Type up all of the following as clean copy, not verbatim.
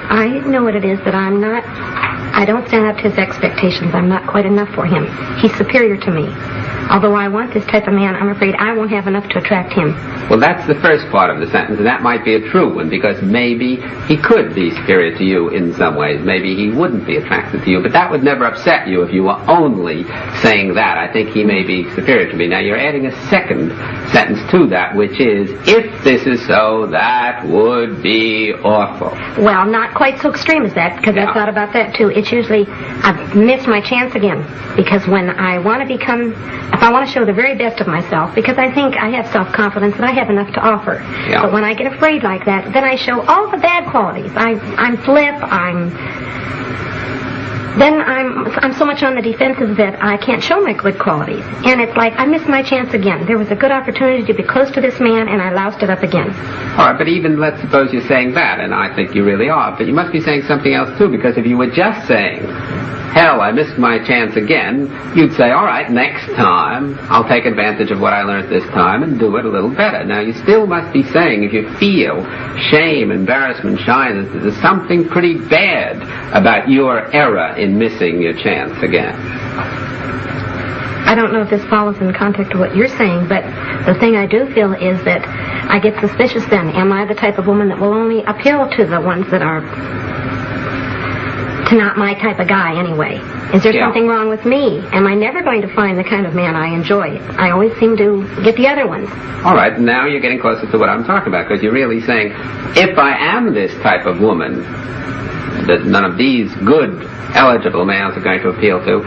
I know what it is, that I don't stand up to his expectations. I'm not quite enough for him. He's superior to me. Although I want this type of man, I'm afraid I won't have enough to attract him. Well, that's the first part of the sentence, and that might be a true one, because maybe he could be superior to you in some ways. Maybe he wouldn't be attracted to you, but that would never upset you if you were only saying that. I think he may be superior to me. Now, you're adding a second sentence to that, which is, if this is so, that would be awful. Well, not quite so extreme as that, because I've thought about that, too. It's usually, I've missed my chance again, because when I want to become... If I want to show the very best of myself, because I think I have self-confidence and I have enough to offer. Yeah. But when I get afraid like that, then I show all the bad qualities. I'm flip, I'm so much on the defensive that I can't show my good qualities. And it's like I missed my chance again. There was a good opportunity to be close to this man, and I loused it up again. All right, but even let's suppose you're saying that, and I think you really are, but you must be saying something else too, because if you were just saying, hell, I missed my chance again, you'd say, all right, next time I'll take advantage of what I learned this time and do it a little better. Now, you still must be saying, if you feel shame, embarrassment, shyness, that there's something pretty bad about your error in missing your chance again. I don't know if this follows in context to what you're saying, but the thing I do feel is that I get suspicious then. Am I the type of woman that will only appeal to the ones that are... to not my type of guy anyway? Is there something wrong with me? Am I never going to find the kind of man I enjoy? I always seem to get the other ones. All right, now you're getting closer to what I'm talking about, because you're really saying, if I am this type of woman that none of these good, eligible males are going to appeal to,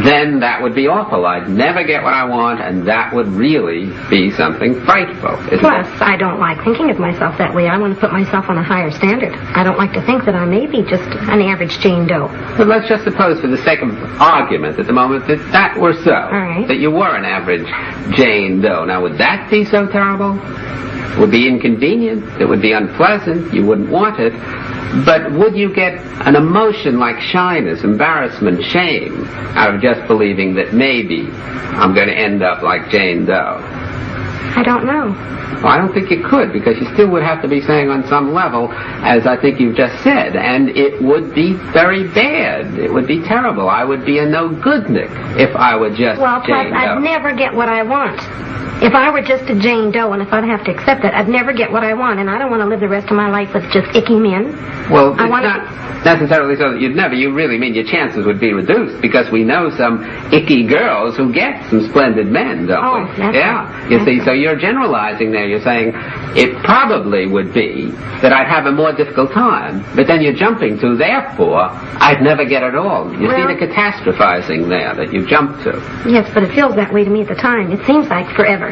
then that would be awful. I'd never get what I want, and that would really be something frightful, isn't Plus, it? I don't like thinking of myself that way. I want to put myself on a higher standard. I don't like to think that I may be just an average Jane Doe. But let's just suppose, for the sake of argument at the moment, that that were so. All right. That you were an average Jane Doe. Now, would that be so terrible? It would be inconvenient. It would be unpleasant. You wouldn't want it. But would you get an emotion like shyness, embarrassment, shame out of just believing that maybe I'm going to end up like Jane Doe? I don't know. Well, I don't think you could, because you still would have to be saying on some level, as I think you've just said, and it would be very bad. It would be terrible. I would be a no-goodnik if I were just Jane Doe. I'd never get what I want. If I were just a Jane Doe, and if I'd have to accept that, I'd never get what I want, and I don't want to live the rest of my life with just icky men. Well, it's not necessarily so that you'd never. You really mean your chances would be reduced, because we know some icky girls who get some splendid men, don't we? Right. You see, so you're generalizing there. You're saying it probably would be that I'd have a more difficult time, but then you're jumping to, therefore, I'd never get it all. You see the catastrophizing there that you jumped to. Yes, but it feels that way to me at the time. It seems like forever.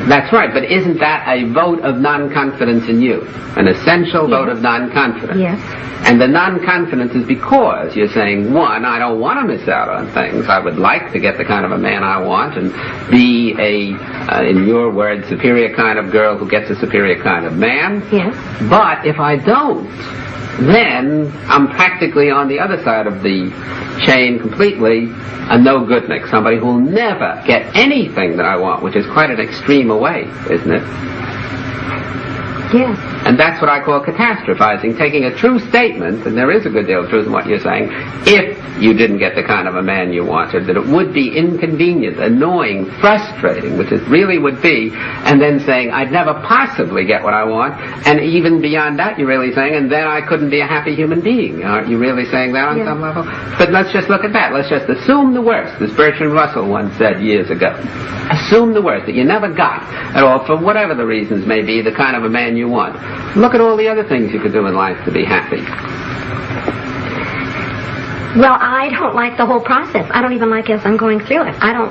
That's right, but isn't that a vote of non-confidence in you? An essential vote of non-confidence? Yes. And the non-confidence is because you're saying, one, I don't want to miss out on things. I would like to get the kind of a man I want and be in your words, superior kind of girl who gets a superior kind of man. Yes. But if I don't, then I'm practically on the other side of the chain completely, a no-goodnik, somebody who'll never get anything that I want, which is quite an extreme away, isn't it? Yes. And that's what I call catastrophizing, taking a true statement, and there is a good deal of truth in what you're saying, if you didn't get the kind of a man you wanted, that it would be inconvenient, annoying, frustrating, which it really would be, and then saying, I'd never possibly get what I want, and even beyond that, you're really saying, and then I couldn't be a happy human being. Aren't you really saying that on some level? But let's just look at that. Let's just assume the worst, as Bertrand Russell once said years ago. Assume the worst, that you never got at all, for whatever the reasons may be, the kind of a man you want. Look at all the other things you could do in life to be happy. Well, I don't like the whole process. I don't even like as I'm going through it. I don't...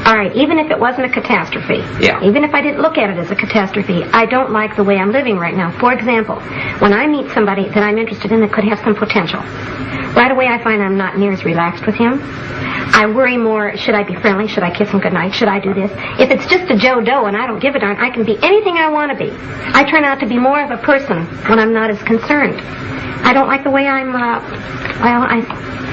All right, even if it wasn't a catastrophe, even if I didn't look at it as a catastrophe, I don't like the way I'm living right now. For example, when I meet somebody that I'm interested in that could have some potential, right away I find I'm not near as relaxed with him. I worry more, should I be friendly? Should I kiss him goodnight? Should I do this? If it's just a Joe Doe and I don't give a darn, I can be anything I want to be. I turn out to be more of a person when I'm not as concerned. I don't like the way I'm,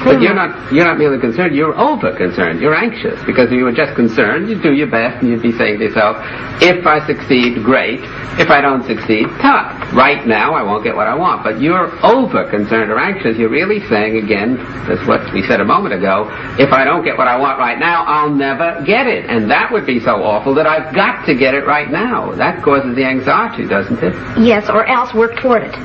But you're not merely concerned, you're over-concerned. You're anxious, because if you were just concerned, you'd do your best, and you'd be saying to yourself, if I succeed, great. If I don't succeed, tough. Right now, I won't get what I want. But you're over-concerned or anxious. You're really saying, again, that's what we said a moment ago, if I don't get what I want right now, I'll never get it. And that would be so awful that I've got to get it right now. That causes the anxiety, doesn't it? Yes, or else work toward it.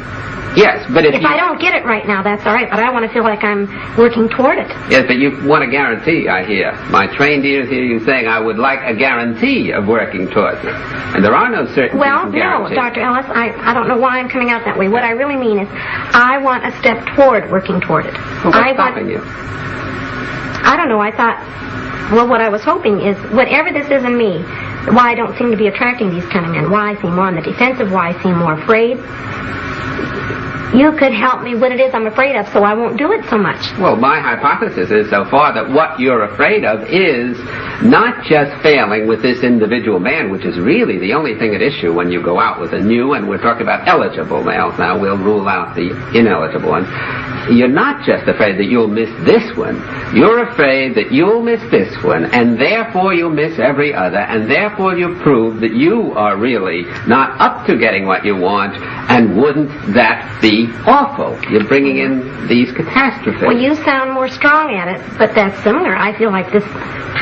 Yes, but if I don't get it right now, that's all right, but I want to feel like I'm working toward it. Yes, but you want a guarantee, I hear. My trained ears hear you saying, I would like a guarantee of working towards it. And there are no certainties and guarantees. No, Dr. Ellis, I don't know why I'm coming out that way. What I really mean is, I want a step toward working toward it. Well, what's stopping you? I don't know, I thought, well, what I was hoping is, whatever this is in me, why I don't seem to be attracting these kind of men, why I seem more on the defensive, why I seem more afraid, you could help me what it is I'm afraid of so I won't do it so much. Well, my hypothesis is so far that what you're afraid of is not just failing with this individual man, which is really the only thing at issue when you go out with a new, and we're talking about eligible males now, we'll rule out the ineligible ones. You're not just afraid that you'll miss this one. You're afraid that you'll miss this one, and therefore you'll miss every other, and therefore you prove that you are really not up to getting what you want, and wouldn't that be awful? You're bringing in these catastrophes. Well, you sound more strong at it, but that's similar. I feel like this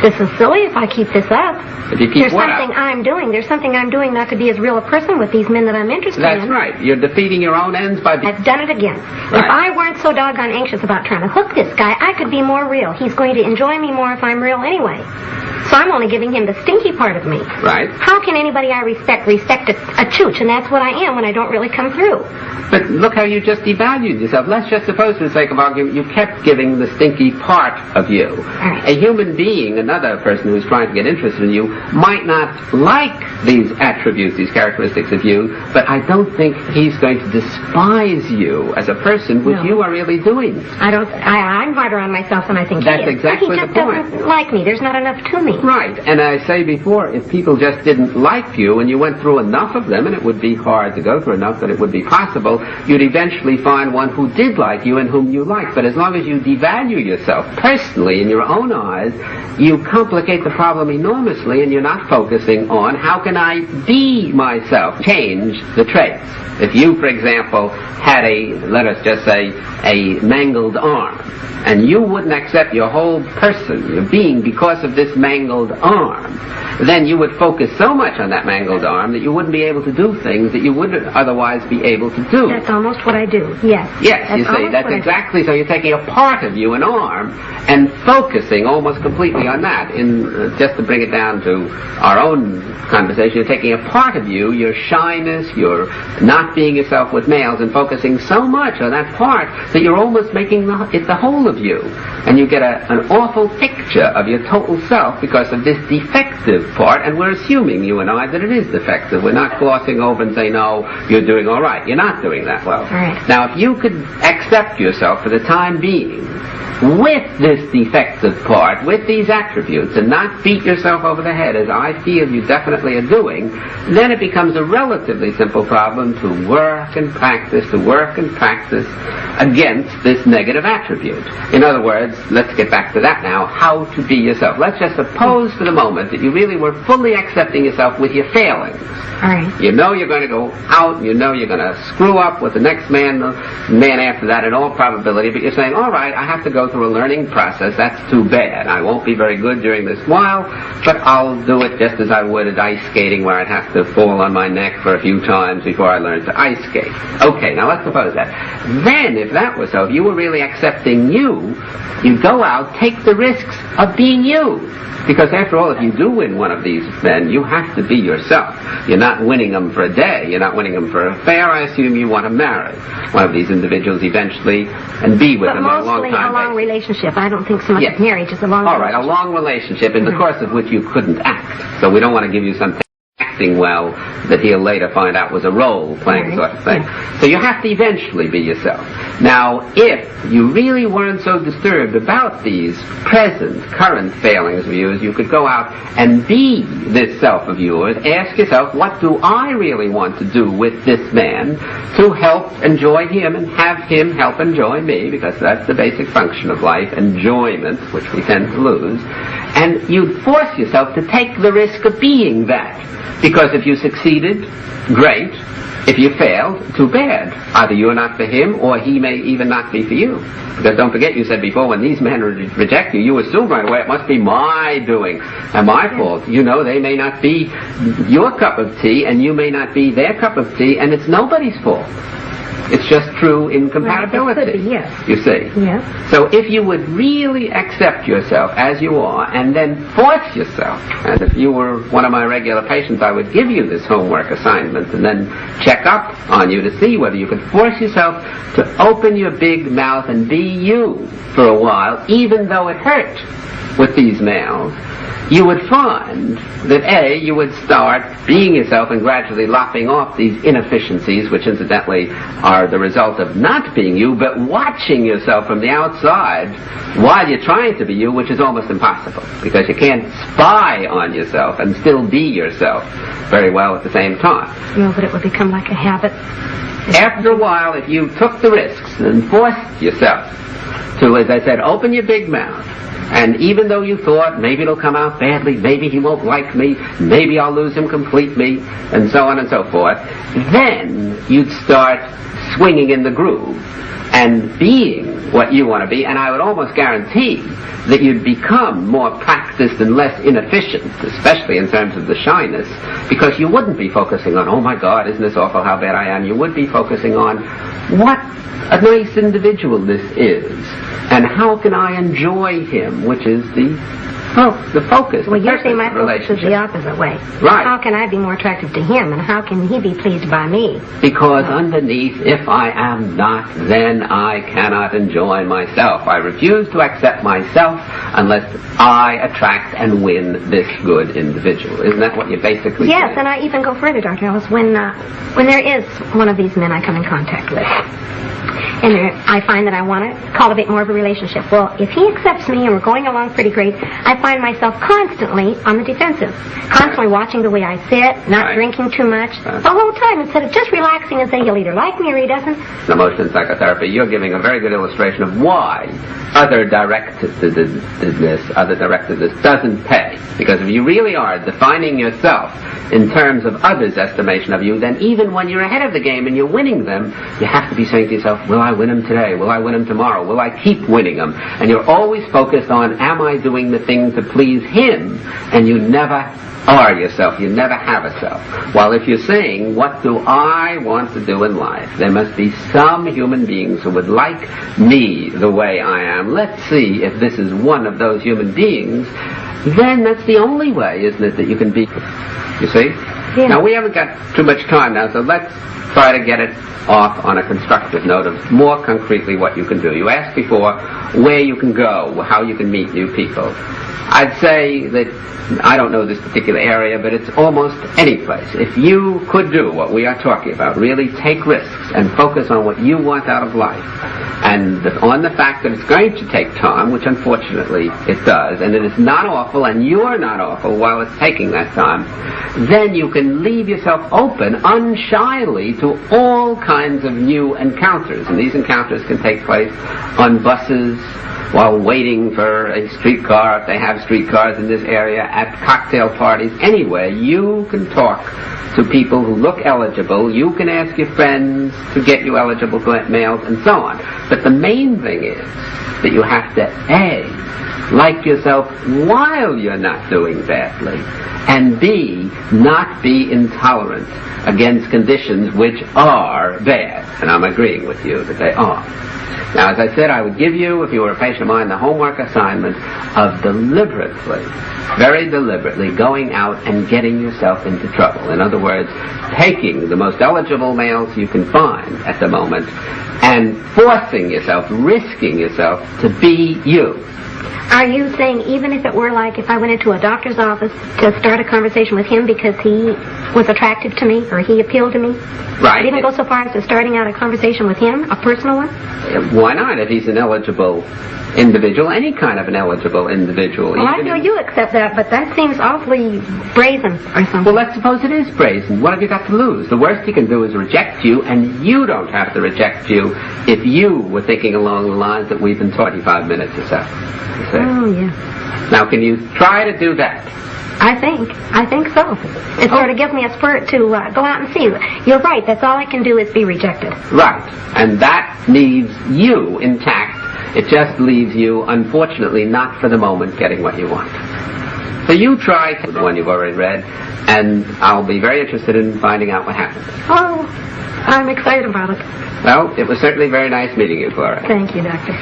is silly if I keep this up. If you keep There's something I'm doing. There's something I'm doing not to be as real a person with these men that I'm interested in. That's right. You're defeating your own ends by... I've done it again. Right. If I weren't so doggone anxious about trying to hook this guy, I could be more real. He's going to enjoy me more if I'm real anyway. So I'm only giving him the stinky part of me. Right. How can anybody I respect a chooch? And that's what I am when I don't really come through. But look how you just devalued yourself. Let's just suppose, for the sake of argument, you kept giving the stinky part of you. Right. A human being, another person who's trying to get interested in you, might not like these attributes, these characteristics of you, but I don't think he's going to despise you as a person, which you are really doing. I'm harder on myself than I think That's he is. exactly he the just point. doesn't like me. There's not enough to me. Right, and I say before, if people just didn't like you and you went through enough of them, and it would be hard to go through enough, but it would be possible, you'd eventually find one who did like you and whom you liked. But as long as you devalue yourself personally in your own eyes, you complicate the problem enormously, and you're not focusing on how can I be myself, change the traits. If you, for example, had let us just say, a mangled arm, and you wouldn't accept your whole person, your being, because of this mangled arm, then you would focus so much on that mangled arm that you wouldn't be able to do things that you wouldn't otherwise be able to do. That's almost what I do, yes. Yes, you see, that's exactly so. You're taking a part of you, an arm, and focusing almost completely on that. Just to bring it down to our own conversation, you're taking a part of you, your shyness, your not being yourself with males, and focusing so much on that part that you're almost making it the whole of you. And you get an awful picture of your total self because of this defective part, and we're assuming, you and I, that it is defective. We're not glossing over and saying, no, you're doing all right. You're not doing that well. Right. Now, if you could accept yourself for the time being with this defective part, with these attributes, and not beat yourself over the head, as I feel you definitely are doing, then it becomes a relatively simple problem to work and practice against this negative attribute. In other words, let's get back to that now, how to be yourself. Let's just suppose for the moment that you really were fully accepting yourself with your failings. All right. You know you're going to go out, you know you're going to screw up with the next man, the man after that in all probability, but you're saying, all right, I have to go through a learning process. That's too bad. I won't be very good during this while, but I'll do it just as I would at ice skating, where I'd have to fall on my neck for a few times before I learned to ice skate. Okay, now let's suppose that. Then, if that was so, if you were really accepting you'd go out, take the risks of being you. Because after all, if you do win one of these men, you have to be yourself. You're not winning them for a day. You're not winning them for an affair. I assume you want to marry one of these individuals eventually and be with them on a long time. But mostly a long relationship. I don't think so much of marriage is a long relationship. All right, a long relationship in the course of which you couldn't act. So we don't want to give you something acting well that he'll later find out was a role-playing sort of thing. So you have to eventually be yourself. Now, if you really weren't so disturbed about these current failings of yours, you could go out and be this self of yours. Ask yourself, what do I really want to do with this man to help enjoy him and have him help enjoy me, because that's the basic function of life, enjoyment, which we tend to lose. And you'd force yourself to take the risk of being that. Because if you succeeded, great. If you failed, too bad. Either you're not for him, or he may even not be for you. Because don't forget, you said before, when these men reject you, you assume right away, it must be my doing and my fault. You know, they may not be your cup of tea, and you may not be their cup of tea, and it's nobody's fault. It's just true incompatibility. Well, it could be, yes. You see? Yes. So if you would really accept yourself as you are, and then force yourself, and if you were one of my regular patients, I would give you this homework assignment and then check up on you to see whether you could force yourself to open your big mouth and be you for a while, even though it hurt with these males. You would find that you would start being yourself and gradually lopping off these inefficiencies, which incidentally are the result of not being you, but watching yourself from the outside while you're trying to be you, which is almost impossible, because you can't spy on yourself and still be yourself very well at the same time. No, but it would become like a habit. After a while, if you took the risks and forced yourself to, as I said, open your big mouth, and even though you thought, maybe it'll come out badly, maybe he won't like me, maybe I'll lose him completely, and so on and so forth, then you'd start swinging in the groove and being what you want to be, and I would almost guarantee that you'd become more practiced and less inefficient, especially in terms of the shyness, because you wouldn't be focusing on, oh my God, isn't this awful, how bad I am. You would be focusing on what a nice individual this is, and how can I enjoy him, which is the focus. Well, you're saying my focus is the opposite way. Right. How can I be more attractive to him, and how can he be pleased by me? Because underneath, if I am not, then I cannot enjoy myself. I refuse to accept myself unless I attract and win this good individual. Isn't that what you're basically saying? Yes, and I even go further, Dr. Ellis. When there is one of these men I come in contact with, and I find that I want to cultivate more of a relationship. Well, if he accepts me and we're going along pretty great, I find myself constantly on the defensive, constantly watching the way I sit, not drinking too much, the whole time, instead of just relaxing and saying he'll either like me or he doesn't. The motion psychotherapy, you're giving a very good illustration of why other directedness doesn't pay. Because if you really are defining yourself in terms of others' estimation of you, then even when you're ahead of the game and you're winning them, you have to be saying to yourself, will I win him today? Will I win him tomorrow? Will I keep winning him? And you're always focused on, am I doing the thing to please him? And you never are yourself. You never have a self. While if you're saying, what do I want to do in life? There must be some human beings who would like me the way I am. Let's see if this is one of those human beings. Then that's the only way, isn't it, that you can be. You see? Yeah. Now, we haven't got too much time now, so let's try to get it off on a constructive note of more concretely what you can do. You asked before where you can go, how you can meet new people. I'd say that I don't know this particular area, but it's almost any place. If you could do what we are talking about, really take risks and focus on what you want out of life, and on the fact that it's going to take time, which unfortunately it does, and it is not awful, and you're not awful while it's taking that time, then you can leave yourself open unshyly to all kinds of new encounters. And these encounters can take place on buses, while waiting for a streetcar, if they have streetcars in this area, at cocktail parties, anywhere. You can talk to people who look eligible. You can ask your friends to get you eligible males, and so on. But the main thing is that you have to, A, like yourself while you're not doing badly, and B, not be intolerant against conditions which are bad. And I'm agreeing with you that they are. Now, as I said, I would give you, if you were a patient of mine, the homework assignment of deliberately, very deliberately, going out and getting yourself into trouble. In other words, taking the most eligible males you can find at the moment and forcing yourself, risking yourself to be you. Are you saying even if it were like if I went into a doctor's office to start a conversation with him because he was attractive to me or he appealed to me? Right. I'd even go so far as to starting out a conversation with him, a personal one? Why not? If he's an eligible individual, any kind of an eligible individual. Well, I know you accept that, but that seems awfully brazen or something. Well, let's suppose it is brazen. What have you got to lose? The worst he can do is reject you, and you don't have to reject you if you were thinking along the lines that we've been 25 minutes or so. Oh, yeah. Now, can you try to do that? I think so. It sort of gives me a spurt to go out and see. You're right, that's all I can do is be rejected. Right, and that leaves you intact. It just leaves you, unfortunately, not for the moment, getting what you want. So you try the one you've already read, and I'll be very interested in finding out what happens. Oh, I'm excited about it. Well, it was certainly very nice meeting you, Clara. Thank you, Doctor.